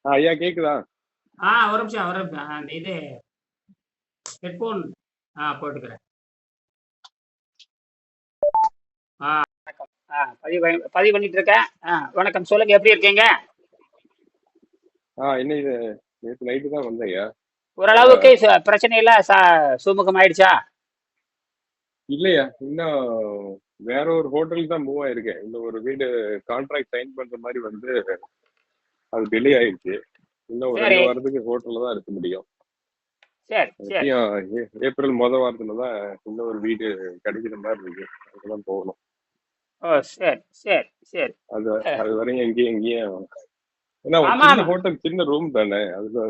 ஐயா கேக்குதா? ஒரு நிமிஷம் ஒரு நிமிஷம். அந்த இது ஹெட்ஃபோன் போட்டுக்கிறேன். ஆ வணக்கம். பதிவு பண்ணிட்டு இருக்கேன். வணக்கம், சொல்லுங்க, எப்படி இருக்கீங்க? இன்னைக்கு நேற்று நைட்டு தான் வந்தேன் ஐயா. அதான். ஓரளவுக்கு பிரச்சனை இல்ல, சுமூகம் ஆயிடுச்சா? இல்லையா, இன்னும் வேற ஒரு ஹோட்டலுக்கு தான் மூவ் ஆயிருக்கேன். இன்னும் ஒரு வீடு கான்ட்ராக்ட் சைன் பண்ற மாதிரி வந்து அது டிலே ஆயிடுச்சு. இன்னும் ஒரு சரி 2 வாரத்துக்கு ஹோட்டல்ல தான் இருக்க முடியும். சரி சரி. எப்படியும் ஏப்ரல் வாரத்துல தான் இன்னும் ஒரு வீடு கிடைக்கிற மாதிரி இருக்கு. அதுதான் போகணும். ஓ, சரி சரி சரி. அது அஹ், அது வரையும் எங்கேயும் ஏன்னா ஒரு ஆமா சின்ன ஆமா. ஹோட்டல், சின்ன ரூம் தானே, அதுல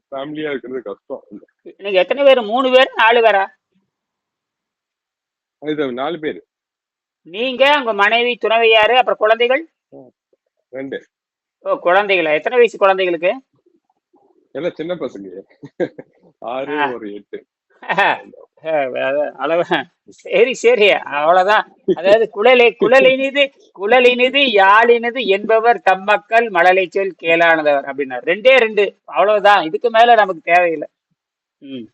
ஃபேமிலியா இருக்கிறது கஷ்டம். நீங்க எத்தனை பேர்? 3 பேர், 4 பேரா? இது 4 பேர். நீங்க, உங்க மனைவி, துணைவியாரு, அப்புறம் குழந்தைகள்? 2. ஓ, குழந்தைகளா? எத்தனை வயசு குழந்தைகளுக்கு? எல்லாம் சின்ன பசங்க. 6, ஆ. ஒரு 8. அளவு. சரி சரி, அவ்வளவுதான். அதாவது குழலினிது யாழினிது என்பவர் தம்மக்கள் மழலை சொல் கேளானதவர் அப்படின்னா 2 அவ்வளவுதான். இதுக்கு மேல நமக்கு தேவையில்லை. ம்.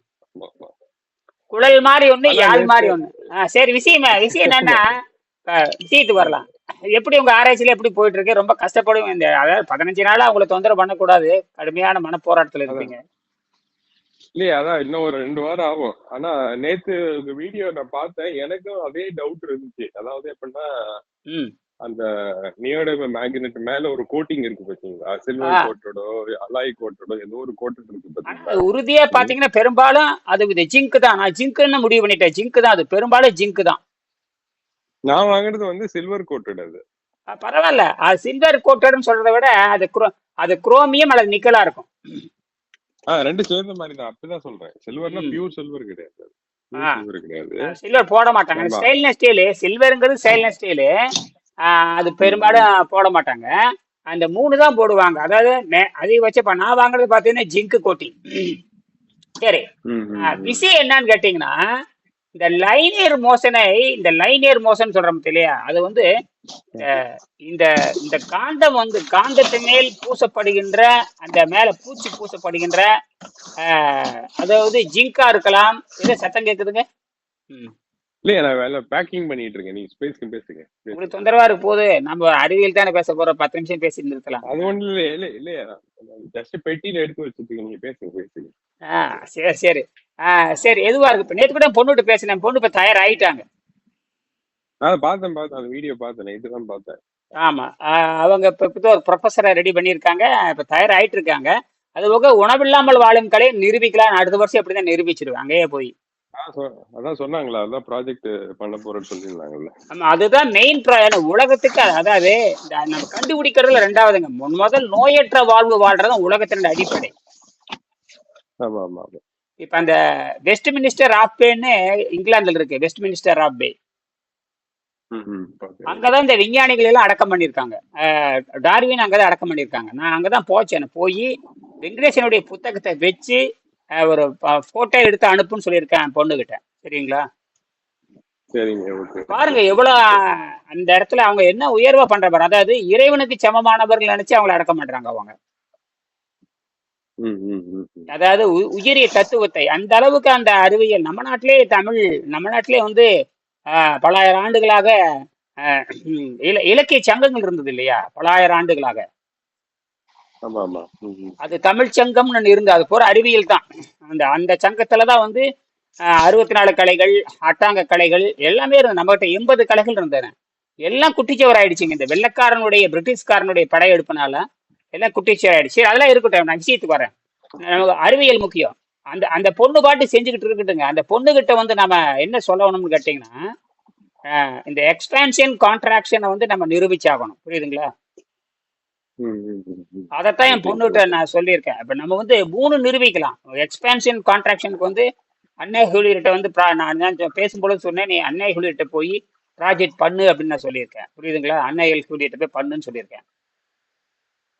குழல் மாதிரி ஒண்ணு, ஆனா யாழ் நேத்து மாதிரி ஒண்ணு. சரி, விஷயம் என்னன்னா, விஷயத்துக்கு வரலாம். எப்படி உங்க ஆராய்ச்சியில எப்படி போயிட்டு இருக்கு? ரொம்ப கஷ்டப்படும் இந்த, அதாவது 15 நாளா உங்களை தொந்தரவு பண்ணக்கூடாது, கடுமையான மனப்போராட்டத்துல அதான் இருப்பீங்க. இல்லையா, அதான் இன்னும் ஒரு 2 வாரம் ஆகும். ஆனா நேத்து உங்க வீடியோ நான் பார்த்தேன், எனக்கும் அதே டவுட் இருந்துச்சு. அதாவது எப்படின்னா, ம். அந்த நியோடைம் மேக்னெட் மேல ஒரு கோட்டிங் இருக்கு பாத்தீங்களா, ஆ சில்வர் கோட்டடோ அலாய் கோட்டடோ ஏதோ ஒரு கோட்டட் இருக்கு ஆனா பாத்தீங்களா? உறுதியா ம். பாத்தீங்கன்னா பெரும்பாலும் அது இது ஜிங்க் தான். நான் ஜிங்க்னு முடிவு பண்ணிட்டேன். ஜிங்க் தான் அது, பெரும்பாலும் ஜிங்க் தான். நான் வாங்குறது வந்து சில்வர் கோட்டட் அது. பரவாயில்ல, அது சில்வர் கோட்டட்னு சொல்றதை விட அது குரோமியம் அல்லது நிக்கலா இருக்கும். 2 சேர்ந்த மாதிரி தான், அப்படிதான் சொல்றேன். சில்வர்னா ம். பியூர் சில்வர் கிடையாது. ஆ பியூர் சில்வர் கிடையாது. சில்வர் போட மாட்டாங்க. நம்ம ஸ்டெயின்லெஸ் ஸ்டீலு, சில்வருங்கிறது ஸ்டெயின்லெஸ் ஸ்டீலு. அது ம், ம், பெரும்பாலும் போட மாட்டாங்க. அந்த 3 தான் போடுவாங்க. அதாவது அதிகபட்சம் இப்ப நான் வாங்குறது பாத்தீங்கன்னா ஜிங்க் கோட்டிங். சரி. ம், ம், ம். விஷயம் என்னன்னு கேட்டீங்கன்னா, இந்த லைனியர் மோஷன் சொல்றோம் இல்லையா, அது வந்து இந்த இந்த இந்த காந்தம் வந்து காந்தத்தின் மேல் பூசப்படுகின்ற, அந்த மேல பூச்சி பூசப்படுகின்ற, அதாவது ஜிங்கா இருக்கலாம். ஏதோ சத்தம் கேக்குதுங்க. ம். இல்லையா, நான் வேலை பேக்கிங் பண்ணிட்டு இருக்கேன். நீங்க பேசுங்க உங்களுக்கு பேசுங்க. தொந்தரவா இருக்கு போது, நம்ம அறிவியல் தானே பேச போறோம். 10 நிமிஷம் பேசி நிறுத்தலாம். அது ஒண்ணும் இல்லையா, இல்லையா, ஜஸ்ட் பெட்டியில எடுத்து வச்சிருக்கீங்க. நீங்க பேசுங்க. ஆ சரி சரி. சரி, எதுவா இருக்கு. இப்ப நேத்து கூட பொண்ணுகிட்ட பேசினேன். பொண்ணு இப்ப தயார் ஆயிட்டாங்க. நான் பார்த்தேன் அந்த வீடியோ பார்த்தேன், நைட்டு தான் பார்த்தேன். ஆமா. அவங்க இப்ப ஒரு ப்ரொஃபஸரை ரெடி பண்ணியிருக்காங்க. இப்ப தயார் ஆயிட்டு இருக்காங்க. அது போக உணவில்லாமல் வாழும் கலை நிரூபிக்கலாம். அடுத்த வருஷம் எப்படிதான் நிரூபிச்சிருவேன் அங்கேயே போய். அதான் சொன்னாங்களா, அதான் ப்ராஜெக்ட் பண்ண போறேன்னு சொல்லியிருந்தாங்கல்ல. ஆமா, அதுதான் மெயின். உலகத்துக்கு அதாவது நம்ம கண்டுபிடிக்கிறதுல ரெண்டாவதுங்க. முதல் நோயற்ற வாழ்வு வாழ்றதும் உலகத்தினுடைய அடிப்படை. ஆமா ஆமா ஆமா. இப்ப அந்த வெஸ்ட் மினிஸ்டர் ஆஃப் பேன்னு இங்கிலாந்துல இருக்கு. West minister of pay. ம், ம். Okay. அங்கதான் இந்த விஞ்ஞானிகள் எல்லாம் அடக்கம் பண்ணியிருக்காங்க. டார்வின் அங்கதான் அடக்கம் பண்ணியிருக்காங்க. நான் அங்கதான் போச்சேன். போய் வெங்கடேசனுடைய புத்தகத்தை வச்சு ஒரு போட்டோ எடுத்து அனுப்புன்னு சொல்லியிருக்கேன் பொண்ணுகிட்ட. சரிங்களா? சரிங்க, ஓகே ஓகே. பாருங்க எவ்வளவு அந்த இடத்துல அவங்க என்ன உயர்வா பண்ற பாரு. அதாவது இறைவனுக்கு சமமானவர்கள் நினைச்சு அவங்கள அடக்கம் பண்றாங்க அவங்க. ம், ம், ம், ம். அதாவது உயரிய தத்துவத்தை அந்த அளவுக்கு அந்த அறிவியல் நம்ம நாட்டிலே வந்து பல ஆயிரம் ஆண்டுகளாக இலக்கிய சங்கங்கள் இருந்தது இல்லையா, பல ஆயிரம் ஆண்டுகளாக. ஆமா ஆமா. ம், ம். அது தமிழ் சங்கம்னு இருந்து அது போற அறிவியல் தான். அந்த அந்த சங்கத்துலதான் வந்து 64 கலைகள், அட்டாங்க கலைகள் எல்லாமே இருந்தது. நம்மகிட்ட 80 கலைகள் இருந்தன. எல்லாம் குட்டிச்சுவர் ஆயிடுச்சுங்க இந்த வெள்ளக்காரனுடைய பிரிட்டிஷ்காரனுடைய படையெடுப்புனால. எல்லாம் குட்டிச்சுவர் ஆயிடுச்சு. அதெல்லாம் இருக்கட்டும், நான் விஷயத்துக்கு வரேன். நமக்கு அறிவியல் முக்கியம். அந்த அந்த பொண்ணு பாட்டு செஞ்சுக்கிட்டு இருக்கட்டுங்க. அந்த பொண்ணுகிட்ட வந்து நம்ம என்ன சொல்லணும்னு கேட்டீங்கன்னா, இந்த எக்ஸ்பான்ஷன் கான்ட்ராக்ஷனை வந்து நம்ம நிரூபிச்சாகணும். புரியுதுங்களா? ம், ம், ம், ம். அதைத்தான் என் ஓகே பொண்ணுகிட்ட ஓகே. நான் சொல்லியிருக்கேன். இப்ப நம்ம வந்து 3 நிரூபிக்கலாம். எக்ஸ்பான்ஷன் கான்ட்ராக்ஷனுக்கு வந்து அன்னை ஹூலியர்கிட்ட வந்து நான் தான் பேசும்பொழுது சொன்னேன், நீ அன்னை ஹூலியர்கிட்ட போய் ப்ராஜெக்ட் பண்ணு அப்படின்னு நான் சொல்லியிருக்கேன். புரியுதுங்களா? அன்னை ஹூலியர்கிட்ட போய் பண்ணுன்னு சொல்லியிருக்கேன்.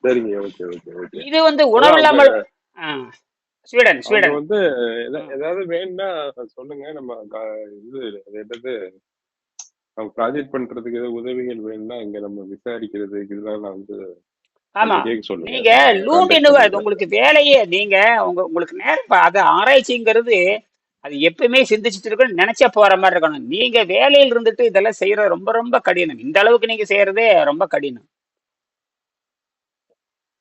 சரிங்க, ஓகே ஓகே ஓகே. இது வந்து அதான் அவங்க உணவில்லாமல் ஸ்வீடன் அவங்க ஸ்வீடன். வந்து ம். ஏதாவது வேணும்னா சொல்லுங்க. நம்ம இது அது என்னது, அவங்க ப்ராஜெக்ட் பண்றதுக்கு ஏதாவது உதவிகள் வேணும்னா இங்க நம்ம விசாரிக்கிறது இதெல்லாம் நான் வந்து ஆமா. கொஞ்சம் கேட்க சொல்லுங்க. நீங்க லூண்ட் கான்டாக்ட் என்னவோ அது பண்ணீங்களா? உங்களுக்கு வேலையே. நீங்க உங்களுக்கு நேரம் அது ஆராய்ச்சிங்கிறது அது எப்பயுமே சிந்திச்சுட்டு இருக்கணும், நினைச்சா போற மாதிரி இருக்கணும். நீங்க வேலையில் இருந்துட்டு இதெல்லாம் செய்யறது ரொம்ப ரொம்ப கடினம். இந்த அளவுக்கு நீங்க செய்யறதே ரொம்ப கடினம்.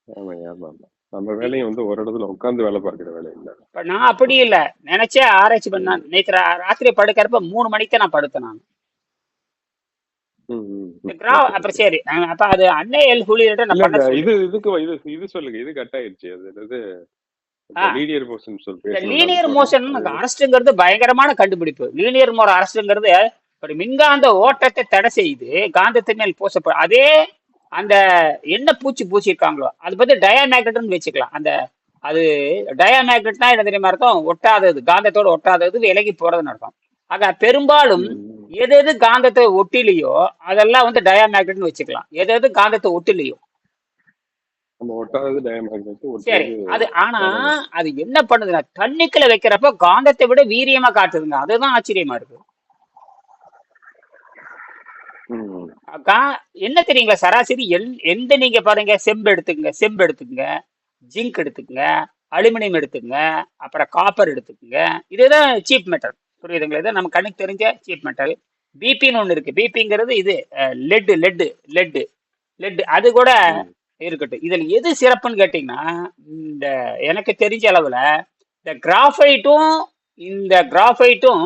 ஆமாங்க, ஆமா, ஆமா. நம்ம வேலையும் வந்து ஒரு இடத்துல உட்கார்ந்து வேலை பார்க்குற வேலை இல்ல. இப்ப நான் அப்படி இல்லை, நினைச்சே ஆராய்ச்சி பண்ண. ம். நேற்று ராத்திரி படுக்கிறப்ப 3 மணிக்கு தான் நான் படுத்தேன் நான். ம், ம், இந்த ம். ஓகே, அப்புறம் ஓகே. சரி, அப்ப அது அன்னை எல் ஹூலியர்ட்ட இல்ல நான் பண்ண இந்த சொல்லு. இது சொல்லுங்க. இது கட் ஆயிருச்சு. அது என்னது? ஆ, இந்த லீனியர் மோஷன் இந்த பேசணும்ல, அது லீனியர் சொல்லுங்க. மோஷன் அது அரஸ்ட்ங்கிறது பயங்கரமான கண்டுபிடிப்பு. லீனியர் மோர் அரஸ்ட்ங்கிறது ஒரு மின்காந்த ஓட்டத்தை தடை செய்து காந்தத்தின் மேல் பூசப்படும். அதே அந்த என்ன பூச்சி பூசியிருக்காங்களோ அது பத்தி டயாமேக்னட்னு வச்சுக்கலாம். அந்த அது டயாமேக்னட்னா என்ன தெரியுமா அர்த்தம்? ஒட்டாதது, காந்தத்தோட ஒட்டாதது, விலகி போறதுன்னு அர்த்தம். ஆக பெரும்பாலும் ம். எது எது காந்தத்தை ஒட்டிலையோ அதெல்லாம் வந்து டயாமேக்னட்னு வச்சுக்கலாம். எது எது காந்தத்தை ஒட்டிலையோ. நம்ம ஒட்டாதது டயமேக்னெட், சரி. ஒட்டுறது அது ஆனா பேரல். அது என்ன பண்ணுதுன்னா தண்ணிக்குள்ள வைக்கிறப்ப காந்தத்தை விட வீரியமா காட்டுதுங்க. அதுதான் ஆச்சரியமா இருக்கு. ம். என்ன தெரியுங்களா, சராசரி எந்த நீங்க பாருங்க, செம்பு எடுத்துக்கங்க, செம்பு எடுத்துக்கங்க, ஜிங்க் எடுத்துக்கங்க, அலுமினியம் எடுத்துக்கங்க, அப்புறம் காப்பர் எடுத்துக்கங்க. இதுதான் சீப் மெட்டல். புரியுதுங்களா? இது நம்ம கண்ணுக்கு தெரிஞ்ச சீப் மெட்டல். பிபின்னு ஒண்ணு இருக்கு. பிபிங்கிறது இது லெட் லெட் லெட் லெட் அது கூட ம். இருக்கட்டும். இதுல எது சிறப்புன்னு கேட்டீங்கன்னா, இந்த எனக்கு தெரிஞ்ச அளவுல இந்த கிராஃபைட்டும் இந்த கிராஃபைட்டும்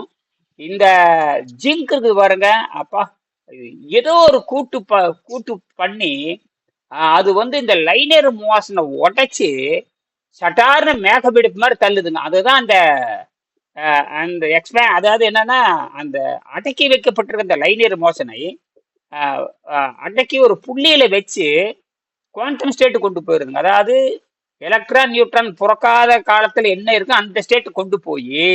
இந்த ஜிங்க் இருக்கு பாருங்க. அப்பா, இது ஏதோ ஒரு கூட்டு பண்ணி அது வந்து இந்த லைனர் மோசனை உடைச்சு சட்டார்னு மேகபிடிப்பு மாதிரி தள்ளுதுங்க. அதுதான் அந்த அந்த அதாவது என்னன்னா, அந்த அடக்கி வைக்கப்பட்டிருக்க அந்த லைனியர் மோஷனை அடக்கி ஒரு புள்ளியில வச்சு குவாண்டம் ஸ்டேட் கொண்டு போயிருதுங்க. அதாவது எலக்ட்ரான் நியூட்ரான் புறக்காத காலத்துல என்ன இருக்கு அந்த ஸ்டேட் கொண்டு போய்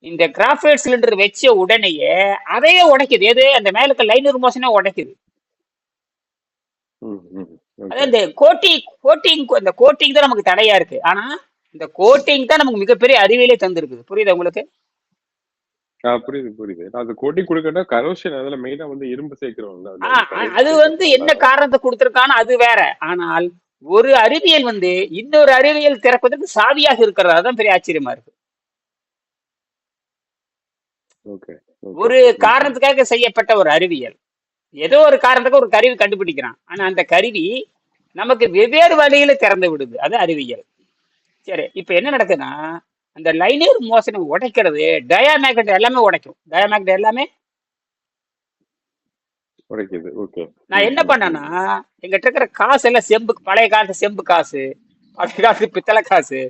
இந்த கிராஃபைட் சிலிண்டர் வச்ச உடனேயே அதையே உடைக்குது. எது? அந்த மேல இருக்க லைனர் மோஷனே உடைக்குது. ம். ம். ஓகே. அதாவது இந்த அந்த கோட்டிங் தான் நமக்கு தடையா இருக்கு. ஆனா இந்த கோட்டிங் தான் நமக்கு மிகப்பெரிய அறிவியலே தந்திருக்குது. புரியுதா உங்களுக்கு? புரியுது, புரியுது. அது கொட்டி குடுக்கட்டா கரோஷன், அதுல மெயினா வந்து இரும்பு சேர்க்கிறோம்ல, அதுல அது கரோஷன் வந்து என்ன சேர்க்கறதுனால. காரணத்தை கொடுத்திருக்கான்னு அது வேற. ஆனால் ஒரு அறிவியல் வந்து இன்னொரு அறிவியல் திறப்பதற்கு சாவியாக இருக்கிறது. அதுதான் பெரிய ஆச்சரியமா இருக்கு. Okay, okay. ஒரு ம், ம். காரணத்துக்காக செய்யப்பட்ட ஒரு அறிவியல். ஏதோ ஒரு காரணத்துக்கு ஒரு கருவி கண்டுபிடிக்கிறான். ஆனா அந்த கருவி நமக்கு வெவ்வேறு வழியில திறந்து விடுது. அது அறிவியல். சரி, இப்ப என்ன நடக்குதுன்னா, அந்த லைனியர் மோஷனை உடைக்கிறது டயாமேக்னெட் எல்லாமே உடைக்கும். டயாமேக்னெட் எல்லாமே. உடைக்குது. ஓகே. நான் ம், என்ன ம், பண்ணேன்னா, ம். எங்கிட்ட இருக்கிற காசு எல்லாம் செம்பு, பழைய காலத்து செம்பு காசு, பழைய காலத்து பித்தளை காசு,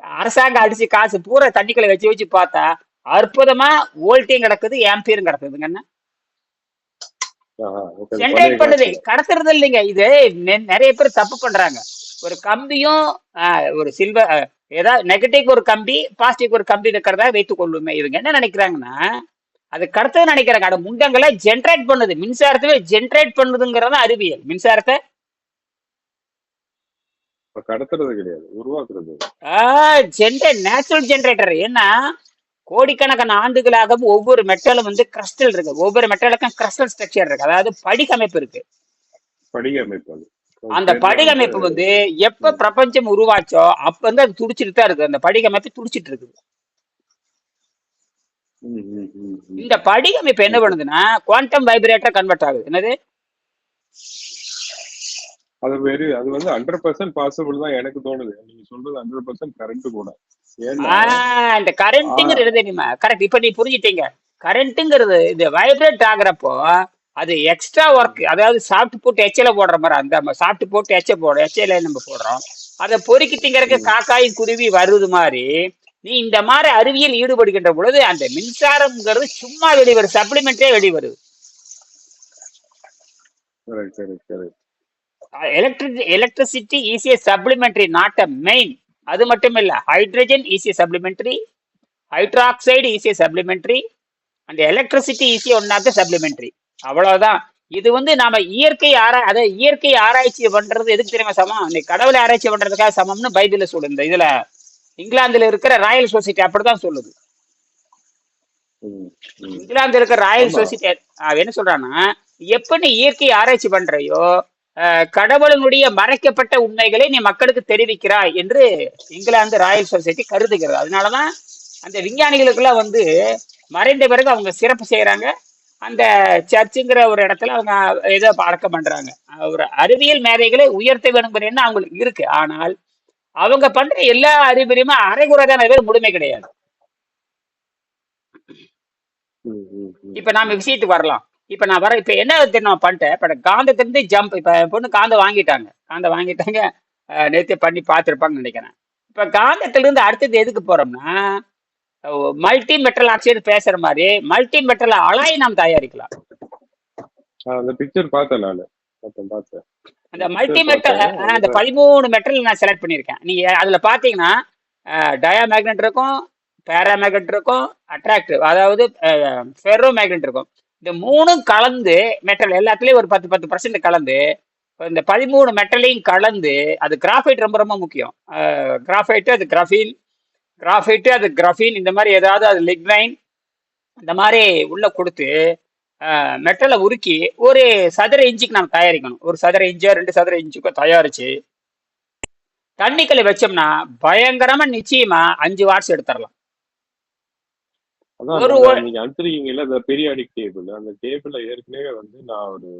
அரசாங்கம் அடிச்சு காசு பூரா தண்ணிக்குள்ள வச்சு வச்சு பார்த்தா அற்புதமா வோல்ட்டையும் கிடக்குது, ஆம்பியரும் கிடக்குதுங்க. என்ன ஓகே. அது பழைய ஜென்ரேட் பண்ணுது, காசு. கடத்துறது இல்லைங்க. இது நிறைய பேர் தப்பு பண்றாங்க. ஒரு கம்பியும் ஒரு சில்வர் ஏதாவது நெகட்டிவ் ஒரு கம்பி, பாசிட்டிவ் ஒரு கம்பி இருக்கிறதா வைத்துக் கொள்ளுமே. இவங்க என்ன நினைக்கிறாங்கன்னா, அது கடத்துறது நினைக்கிறாங்க. அது முண்டங்களை ஜென்ரேட் பண்ணுது, மின்சாரத்தை ஜென்ரேட் பண்ணுதுங்கிறதா அறிவியல். மின்சாரத்தை இப்ப கடத்துறது கிடையாது, உருவாக்குறது. Natural generator. ஏன்னா கோடிக்கணக்கான ஆண்டுகளாக ஒவ்வொரு மெட்டலும் வந்து கிறிஸ்டல் இருக்கு. ஒவ்வொரு மெட்டலுக்கும் கிறிஸ்டல் ஸ்ட்ரக்சர் இருக்கு, அதாவது படிகமைப்பு இருக்கு. படிக அமைப்பு அது. அது அந்த பேர் தான் வந்து. படிகமைப்பு வந்து எப்ப ம். பிரபஞ்சம் உருவாச்சோ அப்ப வந்து அது துடிச்சிட்டு தான் இருக்கு. அந்த படிகமைப்பு துடிச்சிட்டு இருக்குது. ம், ம், ம், ம். இந்த படிகமைப்பு என்ன ஓகே. பண்ணுதுன்னா குவாண்டம் வைப்ரேட்டர் கன்வெர்ட் ஆகுது. என்னது? அது வந்து 100% பாசிபிள் தான் எனக்கு தோணுது. நீங்க சொல்றது 100% கரெக்ட் கூட. ஏன்னா இந்த ஆ, கரண்ட்ங்கிறது எது தெரியுமா? கரெக்ட். இப்ப நீ புரிஞ்சுட்டீங்க. கரண்ட்ங்கிறது இது வைப்ரேட் ஆகுறப்போ அது எக்ஸ்ட்ரா ஒர்க், அதாவது சாப்பிட்டு போட்டு எச்சல போடுற மாதிரி. அந்த சாப்பிட்டு போட்டு எச்சல நம்ம போடுறோம். அதை பொறுக்கி திங்கறக்கு ம். காக்காயும் குருவி வருது மாதிரி. நீ இந்த மாதிரி அறிவியல் ஈடுபடுகின்ற பொழுது அந்த மின்சாரம்ங்கிறது சும்மா வெளிவரும், சப்ளிமெண்டே வெளிவருது. Correct, correct, correct. Electricity is a supplementary, not a main. அது மட்டும் இல்ல, hydrogen is a supplementary, hydroxide is a supplementary, அந்த electricity is a one of the supplementary. அவ்வளவுதான். இது வந்து நாம இயற்கை ஆராய்ச்சி பண்றது எதுக்கு தெரியுமா சமம்? இந்த கடவுளை ஆராய்ச்சி பண்றதுக்காக சமம்னு பைபிள்ல சொல்லுது. இந்த இதுல இங்கிலாந்துல இருக்கிற ராயல் சொசைட்டி அப்படிதான் சொல்லுது. ம், ம். இங்கிலாந்துல இருக்கிற ராயல் ஆமா. சொசைட்டி என்ன சொல்றான்னா, எப்ப நீ இயற்கை ஆராய்ச்சி பண்றையோ கடவுளினுடைய மறைக்கப்பட்ட உண்மைகளை நீ மக்களுக்கு தெரிவிக்கிறாய் என்று இங்கிலாந்து ராயல் சொசைட்டி கருதுகிறது. அதனாலதான் அந்த விஞ்ஞானிகளுக்கெல்லாம் வந்து மறைந்த பிறகு அவங்க சிறப்பு செய்யறாங்க. அந்த சர்ச்சுங்கிற ஒரு இடத்துல அவங்க ஏதோ அடக்கம் பண்றாங்க. ஒரு அறிவியல் மேதைகளை உயர்த்த வேணுங்கிற எண்ணம் அவங்களுக்கு இருக்கு. ஆனால் அவங்க பண்ற எல்லா அறிவுரையுமே அரைகுறைதான பேர், முழுமை கிடையாது. இப்ப நாம விஷயத்துக்கு வரலாம். இப்ப நான் வர இப்ப என்ன தெரியும் பண்ணிட்டேன். இப்ப காந்தத்திலிருந்து ஜம்ப், இப்ப என் பொண்ணு காந்தம் வாங்கிட்டாங்க. நேத்தே பண்ணி பார்த்திருப்பாங்கன்னு நினைக்கிறேன். இப்ப காந்தத்திலிருந்து அடுத்தது எதுக்கு போறோம்னா, மல்டி மெட்டல் ஆக்சைடு பேசுற மாதிரி மல்டி மெட்டல் அலாய் நாம் தயாரிக்கலாம். அந்த பிக்சர் பார்த்தேன் நானு. பார்த்தேன். அந்த மல்டி மெட்டல், அந்த 13 மெட்டல் நான் செலக்ட் பண்ணியிருக்கேன். நீங்க அதுல பாத்தீங்கன்னா டயாமேக்னெட் இருக்கும், பேராமேக்னெட் இருக்கும், அட்ராக்டிவ் அதாவது ஃபெரோ மேக்னெட் இருக்கும். இந்த மூணும் கலந்து மெட்டல் எல்லாத்துலயும் ஒரு 10% கலந்து, இந்த 13 மெட்டலையும் கலந்து, அது கிராஃபைட் ரொம்ப ரொம்ப முக்கியம். கிராஃபைட்டு அது கிராஃபீன், கிராஃபைட்டு அது கிராஃபீன், இந்த மாதிரி ஏதாவது அது லிக்னைன் இந்த மாதிரி உள்ள கொடுத்து மெட்டலை உருக்கி ஒரு சதுர இன்ச்சுக்கு நம்ம தயாரிக்கணும். ஒரு சதுர இன்ச்சோ 2 சதுர இன்ச்சுக்கோ தயாரிச்சு தண்ணிக்கலை வச்சோம்னா பயங்கரமா நிச்சயமா 5 வாட்ஸ் எடுத்துடலாம். நீங்க அனுப்பிச்சிருக்கீங்கல்ல அந்த பீரியாடிக் டேபிள், அந்த டேபிள்ல ஏற்கனவே வந்து நான் ஒரு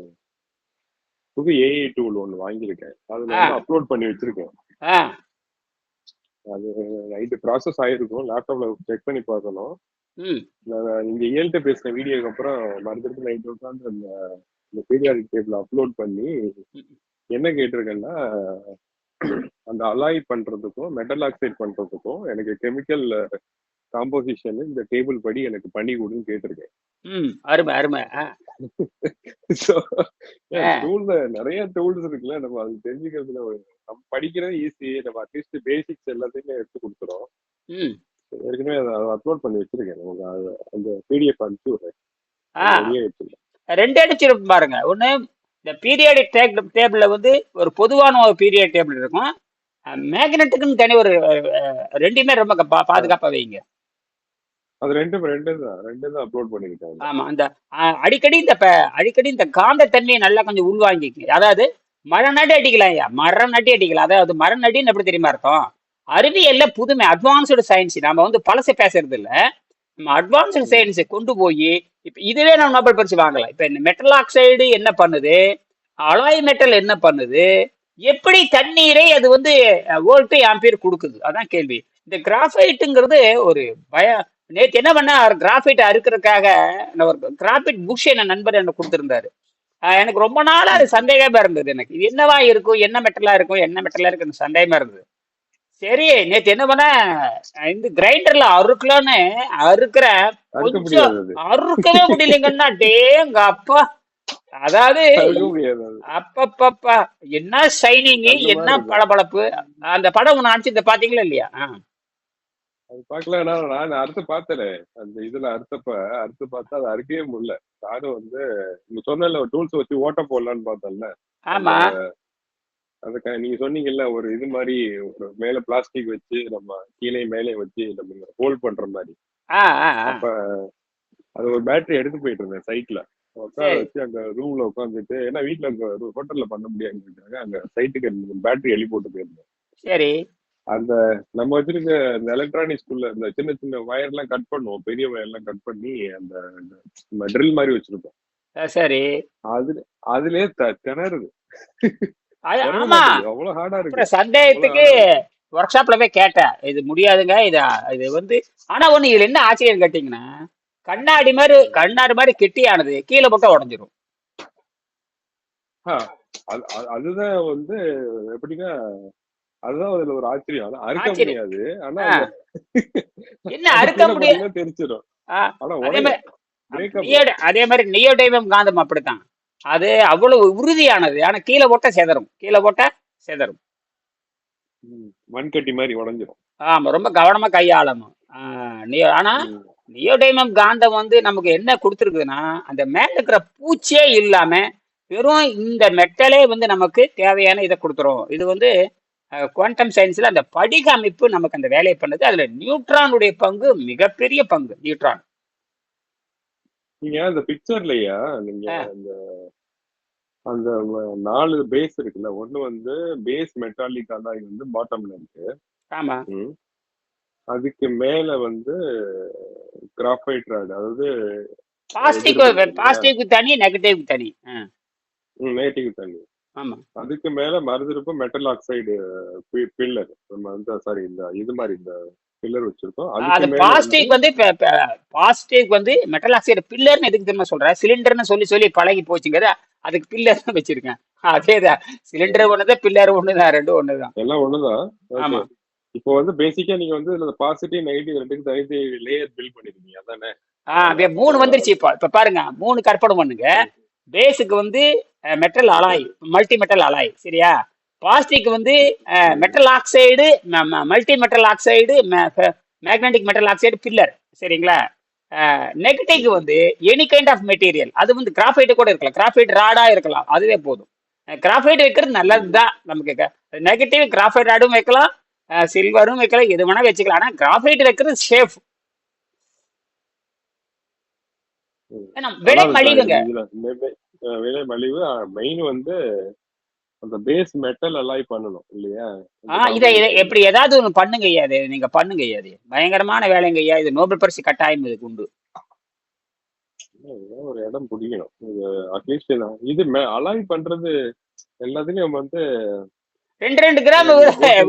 புது ஏஐ டூல் ஒன்று வாங்கியிருக்கேன். அதுல அப்லோட் பண்ணி வச்சிருக்கேன். அது நைட்டு ப்ராசஸ் ஆயிருக்கும், லேப்டாப்ல செக் பண்ணி பார்க்கணும். இங்க ஏழ்கிட்ட பேசின வீடியோக்கு அப்புறம் மறுபடியும் நைட் உட்காந்து அந்த பீரியாடிக் டேபிள் அப்லோட் பண்ணி என்ன கேட்டிருக்கேன்னா, அந்த அலாய் பண்றதுக்கும் மெட்டல் ஆக்சைட் பண்றதுக்கும் எனக்கு கெமிக்கல் காம்போசிஷன் இந்த டேபிள் படி எனக்கு பண்ணி கொடுன்னு கேட்டிருக்கேன். அருமை அருமை. டூல்ல நிறைய டூல்ஸ் இருக்குல்ல, நம்ம அது தெரிஞ்சுக்கிறதுல நம்ம படிக்கிறது ஈஸி. நம்ம அட்லீஸ்ட் பேசிக்ஸ் எல்லாத்தையுமே எடுத்து கொடுத்துறோம். ஏற்கனவே அதை அப்லோட் பண்ணி வச்சிருக்கேன். அந்த பிடிஎஃப் அனுப்பிச்சு விடுறேன். 2 அடிச்சிருக்கும் பாருங்க. ஒண்ணு இந்த பீரியாடிக் டேபிள்ல வந்து ஒரு பொதுவான ஒரு பீரியாடிக் டேபிள் இருக்கும், மேக்னெட்டுக்குன்னு தனி ஒரு 2மே ரொம்ப பாதுகாப்பா வைங்க. அது ரெண்டு தான் அப்லோட் பண்ணிருக்காங்க. ஆமா, அந்த அடிக்கடி இந்த காந்த தன்மையை நல்லா கொஞ்சம் உள்வாங்கிக்க. அதாவது மரம் நடி அடிக்கலாம் ஐயா, மரம் நடி அடிக்கலாம். அதாவது மரம் நடின்னு எப்படி தெரியுமா இருக்கும்? அறிவியல்ல புதுமை, அட்வான்ஸ்டு சயின்ஸ். நாம வந்து பழசை பேசுறது இல்ல, நம்ம அட்வான்ஸ்டு சயின்ஸை கொண்டு போய் இப்ப இதுவே நம்ம நோபல் பரிசு வாங்கலாம். இப்ப இந்த மெட்டல் ஆக்சைடு என்ன பண்ணுது, அலாய் மெட்டல் என்ன பண்ணுது, எப்படி தண்ணீரை அது வந்து வோல்ட் ஆம்பியர் கொடுக்குது, அதான் கேள்வி. இந்த கிராஃபைட்டுங்கிறது ஒரு நேற்று என்ன பண்ண, கிராஃபைட் அறுக்கிறதுக்காக ஒரு கிராஃபைட் புக்ஸ் என்ன நண்பர் என்ன கொடுத்துருந்தாரு. எனக்கு ரொம்ப நாளா அது சந்தேகமா இருந்தது. எனக்கு இது என்னவா இருக்கும், என்ன மெட்டலா இருக்கும், என்ன மெட்டலா இருக்கு சந்தேகமா இருந்தது. சரி, நேற்று என்ன பண்ண, இந்த கிரைண்டர்ல அறுக்கலான்னு அறுக்கிற, கொஞ்சம் அறுக்கவே முடியலைங்கன்னா டேங்க அப்பா. அதாவது அப்பப்பா என்ன ஷைனிங், என்ன பளபளப்பு. அந்த படம் ஒண்ணு அனுப்பிச்சு பாத்தீங்களா இல்லையா? அது பாக்கல, நான் அறுத்து பார்த்தேன். அந்த இதுல அறுத்து பார்த்தா அது அறுக்கவே முடியல. நானும் வந்து நீங்க சொன்ன டூல்ஸ் வச்சு ஓட்ட போடலான்னு பார்த்தேன்ல. ஆமா, அதுக்கு நீங்க சொன்னீங்கல்ல ஒரு இது மாதிரி, ஒரு மேல பிளாஸ்டிக் வச்சு நம்ம கீழே மேலே வச்சு நம்ம ஹோல்ட் பண்ற மாதிரி. அப்ப அது ஒரு பேட்டரி எடுத்து போயிட்டு இருந்தேன் சைட்ல உட்கார வச்சு, அங்க ரூம்ல உட்காந்துட்டு. ஏன்னா வீட்டுல ஹோட்டல்ல பண்ண முடியாதுன்னு அங்க சைட்டுக்கு பேட்டரி எழுதி போட்டு போயிருந்தேன். சரி, அந்த நம்ம வச்சிருக்க இந்த எலக்ட்ரானிக்ஸ்குள்ள இந்த சின்ன சின்ன வயர் எல்லாம் கட் பண்ணுவோம், பெரிய வயர் எல்லாம் கட் பண்ணி அந்த ட்ரில் மாதிரி வச்சிருப்போம். சரி, அதுலயே திணறுது. ஆமா, அவ்வளவு ஹார்டா இருக்கு. சந்தேகத்துக்கு ஒர்க் ஷாப்ல போய் கேட்டேன், இது முடியாதுங்க, இது வந்து. ஆனா ஒண்ணு இதுல என்ன ஆச்சரியம் கேட்டீங்கன்னா, கண்ணாடி மாதிரி கெட்டியானது கீழே போட்டா உடஞ்சிரும். அதுதான் வந்து எப்படின்னா, அதுதான் அதுல ஒரு ஆச்சரியம். அறுக்க முடியாது, ஆனா என்ன அறுக்க முடியாது தெரிஞ்சிடும். அதே மாதிரி நியோடைமம் காந்தம் அப்படித்தான், அது அவ்வளவு உறுதியானது. ஆனா கீழே போட்டா செதறும், மண்கட்டி மாதிரி உடஞ்சிரும். ஆமா, ரொம்ப கவனமா கையாளணும். ஆனா நியோடைமம் காந்தம் வந்து நமக்கு என்ன கொடுத்துருக்குதுன்னா, அந்த மேல இருக்கிற பூச்சியே இல்லாம வெறும் இந்த மெட்டலே வந்து நமக்கு தேவையான இதை கொடுத்துரும். இது வந்து குவாண்டம் சயின்ஸ்ல அந்த படிக அமைப்பு நமக்கு அந்த வேலையை பண்ணுது. அதுல நியூட்ரானுடைய பங்கு மிகப்பெரிய பங்கு. நியூட்ரான் நீங்க அந்த பிக்சர்லயா, நீங்க அந்த அந்த 4 பேஸ் இருக்குல்ல, ஒண்ணு வந்து பேஸ் மெட்டாலிக் அலாய் வந்து பாட்டம்ல இருக்கு. ஆமா. அதுக்கு மேல வந்து கிராஃபைட் ராட், அதாவது பாசிட்டிவ் தனி, நெகட்டிவ் தனி. நெகட்டிவ் தண்ணி. ஆமா. அதுக்கு மேல மருதிருப்பு மெட்டல் ஆக்சைடு பில்லர், நம்ம வந்து சாரி இந்த இது மாதிரி இந்த பில்லர் வச்சிருக்கோம். அது அதுக்கு மேல பாசிட்டிவ் வந்து மெட்டல் ஆக்சைடு பில்லர்னு எதுக்கு தெரியுமா சொல்றேன்? சிலிண்டர்னு சொல்லி சொல்லி பழகி போச்சுங்க, அதுக்கு பில்லர் தான் வச்சிருக்கேன். அதேதான், சிலிண்டர் ஒண்ணுதான், பில்லர் ஒண்ணுதான், ரெண்டும் ஒண்ணுதான், எல்லாம் ஒண்ணுதான். ஆமா. இப்போ வந்து பேசிக்கா நீங்க வந்து பாசிட்டிவ் நெகட்டிவ் ரெண்டுக்கு தனித்து லேயர் பில்ட் பண்ணிருக்கீங்க, அதானே? அப்படியே 3 வந்துருச்சு. இப்ப பாருங்க, 3 கற்பனை பண்ணுங்க. பேஸுக்கு வந்து metal alloy, multi metal alloy, சரியா? பாசிட்டிவ்க்கு வந்து metal oxide, multi metal oxide, magnetic metal oxide pillar, சரிங்களா? நெகட்டிவ்க்கு வந்து எனி கைண்ட் ஆஃப் மெட்டீரியல், அது வந்து கிராஃபைட் கூட இருக்கலாம், கிராஃபைட் ராடா இருக்கலாம், அதுவே போதும். கிராஃபைட் வைக்கிறது நல்லதுதான் நமக்கு. நெகட்டிவ் கிராஃபைட் ராடும் வைக்கலாம், சில்வரும் வைக்கலாம், எது வேணா வச்சுக்கலாம். ஆனா கிராஃபைட் வைக்கிறது சேஃப். விலை மலிவுங்க. விலை மலிவு. மெயின் வந்து அந்த பேஸ் மெட்டல் அலாய் பண்ணணும் இல்லையா? இதை எப்படி ஏதாவது ஒண்ணு பண்ணுங்க ஐயா, இது நீங்க பண்ணுங்க ஐயா, இது பயங்கரமான வேலைங்க ஐயா, இது நோபல் பரிசு கட்டாயம் இதுக்கு உண்டு. ஒரு இடம் பிடிக்கணும் இது, அட்லீஸ்ட் இது அலாய் பண்றது எல்லாத்துலயும் வந்து 2 கிராம்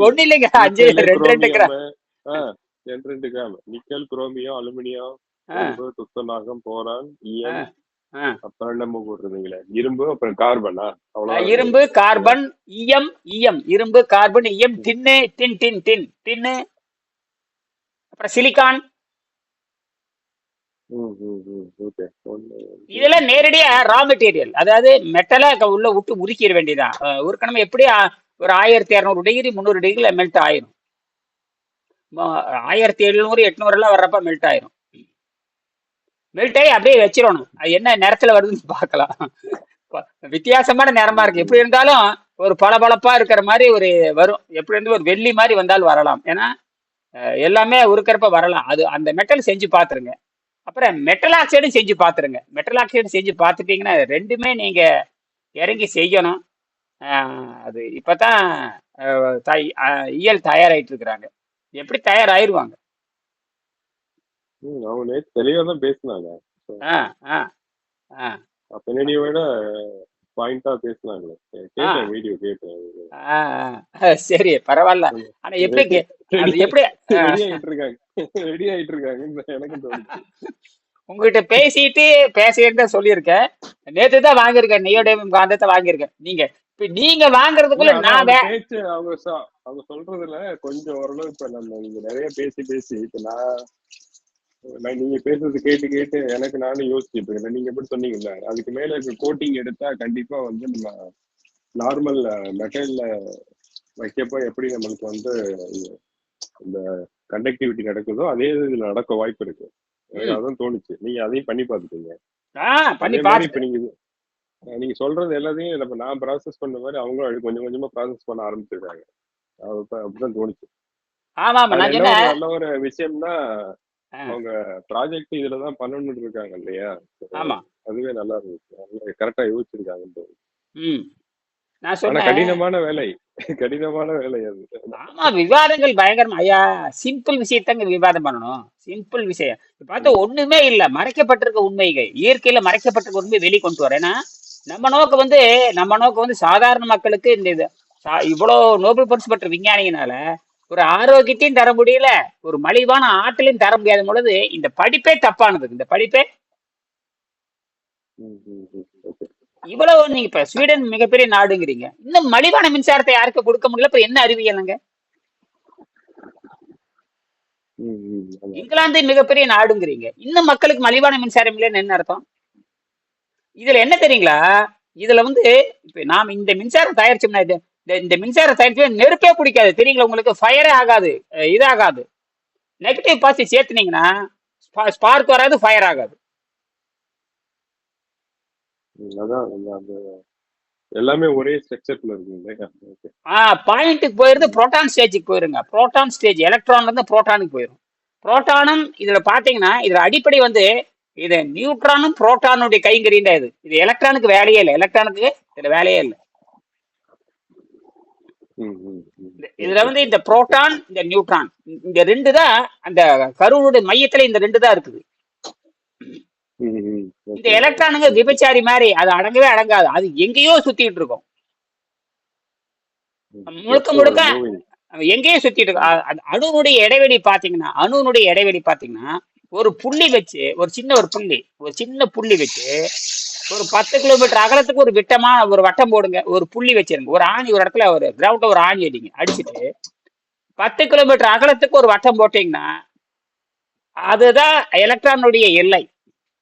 ஒண்ணு இல்லைங்க, 2 gram 2 gram nickel, chromium, aluminium, துத்தநாகம், போரான், ஈயம், அப்புறம் என்னமோ போட்டிருந்தீங்களே, இரும்பு, அப்புறம் கார்பனா, அவ்வளவு. இரும்பு, கார்பன், ஈயம், இரும்பு, கார்பன், ஈயம், டின்னு, அப்புறம் சிலிகான். இதெல்லாம் நேரடியா ரா மெட்டீரியல், அதாவது மெட்டலை உள்ள விட்டு உருக்கிட வேண்டியதான். உருக்கணும் எப்படி? ஒரு 1200 டிகிரி 300 டிகிரில மெல்ட் ஆயிரும். 1700 800 எல்லாம் வர்றப்ப மெல்ட் ஆயிரும். மெல்ட் ஆகி அப்படியே வச்சிடணும். அது என்ன நிறத்துல வருதுன்னு பார்க்கலாம். வித்தியாசமான நிறமா இருக்கு, எப்படி இருந்தாலும் ஒரு பளபளப்பா இருக்கிற மாதிரி ஒரு வரும். எப்படி இருந்து ஒரு வெள்ளி மாதிரி வந்தாலும் வரலாம், ஏன்னா எல்லாமே உருக்கிறப்ப வரலாம். அது அந்த மெட்டல் செஞ்சு பார்த்துருங்க. அப்புறம் மெட்டல் ஆக்சைடும் செஞ்சு பார்த்துருங்க. மெட்டல் ஆக்சைடு செஞ்சு பார்த்துட்டீங்கன்னா ரெண்டுமே நீங்க இறங்கி செய்யணும். அது இப்பதான் இயல் தயாராயிட்டு இருக்கிறாங்க. எப்படி தயாராயிருவாங்க? அவங்க தெளிவா தான் பேசினாங்க. பின்னாடியை விட பாயிண்டா பேசினாங்களே, கேட்டேன், வீடியோ கேட்டேன். சரி, பரவாயில்ல. ஆனா எப்படி எப்படி ரெடி ஆயிட்டு இருக்காங்க எனக்கு தோணுச்சு. உங்ககிட்ட பேசிட்டு சொல்லியிருக்கேன். நேத்து தான் வாங்கியிருக்கேன், நியோடைம் காந்தத்தை வாங்கியிருக்கேன். நீங்க வாங்குறதுக்குள்ள நான் பேச்சு அவங்க சொல்றதுல கொஞ்சம் ஓரளவு இப்ப நம்ம நீங்க நிறைய பேசி இப்ப நீங்க பேசுறது கேட்டு எனக்கு நானும் யோசிச்சுட்டு இருக்கேன். நீங்க எப்படி சொன்னீங்கல்ல, அதுக்கு மேல இருக்க கோட்டிங் எடுத்தா கண்டிப்பா வந்து நம்ம நார்மல் மெட்டல்ல வைக்கப்ப எப்படி நம்மளுக்கு வந்து இந்த கண்டக்டிவிட்டி நடக்குதோ அதே இதுல நடக்க வாய்ப்பு இருக்கு. அதான் தோணுச்சு. நீங்க அதையும் பண்ணி பார்த்துட்டீங்க. இப்ப நீங்க சொல்றது எல்லாத்தையும் இப்ப நான் ப்ராசஸ் பண்ண மாதிரி அவங்களும் கொஞ்சம் கொஞ்சமா ப்ராசஸ் பண்ண ஆரம்பிச்சிருக்காங்க. அப்படிதான் தோணுச்சு. நல்ல ஒரு விஷயம்னா அவங்க ப்ராஜெக்ட் இதுலதான் பண்ணணும்னு இருக்காங்க இல்லையா? அதுவே நல்லா இருந்துச்சு, கரெக்டா யோசிச்சிருக்காங்க. கடினமான வேலை அது. ஆமா, விவாதங்கள் பயங்கரமா ஐயா. சிம்பிள் விஷயத்தங்க விவாதம் பண்ணணும். சிம்பிள் விஷயம் பார்த்தா ஒண்ணுமே இல்ல, மறைக்கப்பட்டிருக்க உண்மைகள், இயற்கையில மறைக்கப்பட்டிருக்க உண்மை வெளிக்கொண்டு வர. ஏன்னா நம்ம நோக்கம் வந்து சாதாரண மக்களுக்கு இந்த இவ்வளவு நோபல் பரிசு பெற்ற விஞ்ஞானிகளால ஒரு ஆரோக்கியத்தையும் தர முடியல, ஒரு மலிவான ஆற்றலையும் தர முடியாத பொழுது இந்த படிப்பே தப்பானது. இந்த படிப்பே இவ்வளவு நீங்க இப்ப ஸ்வீடன் மிகப்பெரிய நாடுங்கிறீங்க, இன்னும் மலிவான மின்சாரத்தை யாருக்கு கொடுக்க முடியல. இப்ப என்ன அறிவியலுங்க? இங்கிலாந்து மிகப்பெரிய நாடுங்கிறீங்க, இன்னும் மக்களுக்கு மலிவான மின்சாரம் இல்லைன்னு என்ன அர்த்தம்? இதுல என்ன தெரியுங்களா? இதுல வந்து இப்ப நாம் இந்த மின்சாரம் தயாரிச்சோம்னா, இந்த மின்சாரம் தயாரிச்சு நெருப்பே பிடிக்காது தெரியுங்களா உங்களுக்கு? ஃபயரே ஆகாது, இதாகாது. நெகட்டிவ் பாசிட்டிவ் சேர்த்துனீங்கன்னா ஸ்பார்க் வராது, ஃபயர் ஆகாது. எல்லாமே ஒரே ஸ்ட்ரக்சர்ல இருக்கு. பாயிண்ட்டுக்கு போயிருந்து புரோட்டான் ஸ்டேஜுக்கு போயிருங்க. புரோட்டான் ஸ்டேஜ் எலக்ட்ரான்ல இருந்து புரோட்டானுக்கு போயிடும். புரோட்டானும் இதுல பாத்தீங்கன்னா இதுல அடிப்படை வந்து இது நியூட்ரானும் புரோட்டானுடைய கைங்கறிண்டா இது எலக்ட்ரானுக்கு வேலையே இல்லை. எலக்ட்ரானுக்கு இதுல வேலையே இல்லை. இதுல வந்து இந்த புரோட்டான் இந்த நியூட்ரான் இந்த ரெண்டு தான் அந்த கருவுடைய மையத்துல இந்த ரெண்டு தான் இருக்குது. இந்த எலக்ட்ரானுங்க விபச்சாரி மாதிரி அது அடங்கவே அடங்காது. அது எங்கேயோ சுத்திட்டு இருக்கும். முழுக்க முழுக்க எங்கேயோ சுத்திட்டு இருக்கும். அணுனுடைய இடைவெளி பாத்தீங்கன்னா ஒரு புள்ளி வச்சு ஒரு சின்ன புள்ளி வச்சு ஒரு 10 கிலோமீட்டர் அகலத்துக்கு ஒரு விட்டமான ஒரு வட்டம் போடுங்க. ஒரு புள்ளி வச்சிருங்க. ஒரு ஆணி ஒரு இடத்துல ஒரு கிரவுண்ட்ல ஒரு ஆணி அடிச்சுட்டு 10 கிலோமீட்டர் அகலத்துக்கு ஒரு வட்டம் போட்டீங்கன்னா அதுதான் எலக்ட்ரானுடைய எல்லை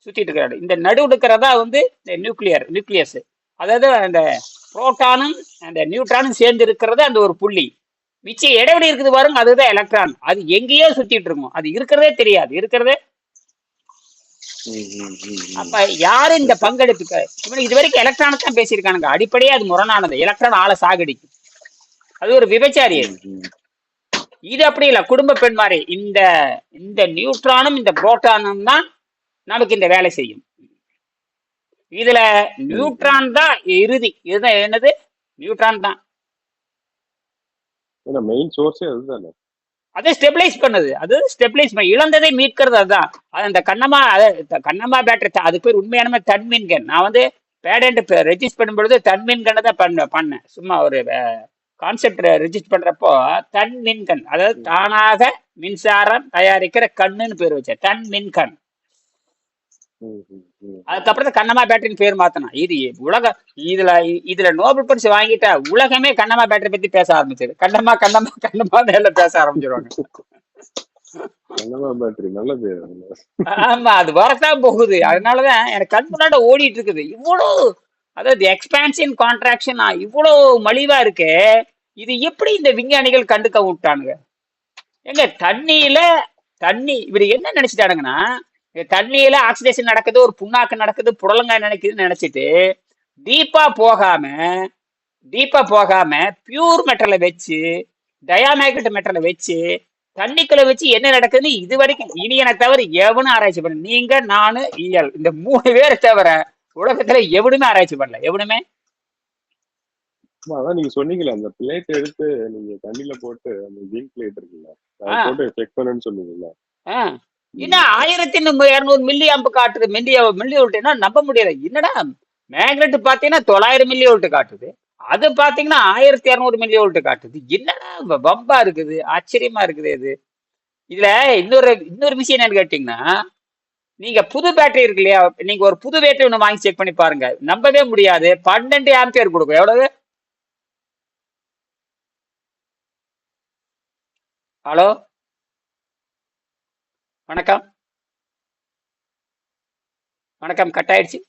சுத்திட்டு இருக்கிறாரு. இந்த நடுவு இருக்கிறதா வந்து நியூக்ளியஸ். அதாவது அந்த புரோட்டானும் அந்த நியூட்ரானும் சேர்ந்து இருக்கிறது அந்த ஒரு புள்ளி. மிச்சம் இடைவெளி இருக்குது பாருங்க, அதுதான் எலக்ட்ரான். அது எங்கேயோ சுத்திட்டு இருக்கும். அது இருக்கிறதே தெரியாது. அப்ப யாரு இந்த பங்கெடுப்புக்கு இவனுக்கு இது வரைக்கும் எலக்ட்ரானை தான் பேசியிருக்கானுங்க. அடிப்படையே அது முரணானது. எலக்ட்ரான் ஆளை சாகடிக்கும். அது ஒரு விபச்சாரி. இது அப்படி இல்லை. குடும்ப பெண் மாதிரி இந்த நியூட்ரானும் இந்த புரோட்டானும் தான் நமக்கு இந்த வேலை செய்யும். இதுல நியூட்ரான் தான் இறுதி. இதுதான் என்னது, நியூட்ரான் தான் மெயின் சோர்ஸே அதுதானே. அதை ஸ்டெபிலைஸ் பண்ணுது. அது ஸ்டெபிலைஸ் இழந்ததை மீட்கிறது. அதுதான் அந்த கண்ணம்மா பேட்டரி. அது பேர் உண்மையான தன்மின்கன். நான் வந்து பேடன்ட் ரெஜிஸ்டர் பண்ணும்பொழுது தன்மின்கனை தான் பண்ணேன். சும்மா ஒரு கான்செப்ட் ரெஜிஸ்டர் பண்றப்போ தன்மின்கன், அதாவது தானாக மின்சாரம் தயாரிக்கிற கண்ணுன்னு பேர் வச்சேன், தன்மின்கன். அதுக்கப்புறம் தான் கண்ணம்மா பேட்டரின்னு பேர் மாத்தணும். இது இதுல நோபல் பரிசு வாங்கிட்டா உலகமே கண்ணம்மா பேட்டரி பத்தி பேச ஆரம்பிச்சது. கண்ணம்மா எல்லாம் பேச ஆரம்பிச்சிருவாங்க. ஆமா, அது வரத்தான் போகுது. அதனாலதான் எனக்கு கண் முன்னாடி ஓடிட்டு இருக்குது. இவ்வளவு, அதாவது எக்ஸ்பான்ஷன் கான்ட்ராக்ஷன் இவ்வளவு மலிவா இருக்கு. இது எப்படி இந்த விஞ்ஞானிகள் கண்டுக்க விட்டானுங்க? எங்க தண்ணி இவரு என்ன நினைச்சிட்டானுங்கன்னா, தண்ணியில ஆக்சிடேஷன் நடக்குது, ஒரு புண்ணாக்கு நடக்குது, புடலங்காய் நினைக்குதுன்னு நினைச்சிட்டு டீப்பா போகாம பியூர் மெட்டலை வச்சு, டயாமேக்னட் மெட்டலை வச்சு, தண்ணிக்குள்ள வச்சு என்ன நடக்குதுன்னு இது வரைக்கும் இனி எனக்கு தவிர எவனும் ஆராய்ச்சி பண்ணல. நீங்க, நானு, இயல், இந்த 3 பேரை தவிர உலகத்துல எவனுமே ஆராய்ச்சி பண்ணல. எவனுமே. அதான் நீங்க சொன்னீங்களா, அந்த பிளேட் எடுத்து நீங்க தண்ணியில போட்டு, அந்த ஜிங்க் பிளேட் இருக்குல்ல, அதை போட்டு செக் பண்ணுன்னு சொன்னீங்களா? இன்னும் 1200 மில்லி ஆம்பு காட்டுது. மில்லி வோல்ட்னா நம்ப முடியாது. என்னடா மேக்னெட் பாத்தீங்கன்னா 900 மில்லி வோல்ட் காட்டுது, அது பாத்தீங்கன்னா 1200 மில்லி வோல்ட் காட்டுது. என்னடா பம்பா இருக்குது, ஆச்சரியமா இருக்குது. இது இதுல இன்னொரு விஷயம் என்னன்னு கேட்டீங்கன்னா, நீங்க புது பேட்டரி இருக்கு இல்லையா, நீங்க ஒரு புது பேட்டரி ஒண்ணு வாங்கி செக் பண்ணி பாருங்க, நம்பவே முடியாது. 12 ஆம்பியர் கொடுக்கும். எவ்வளவு? ஹலோ, வணக்கம், கட் ஆயிடுச்சு.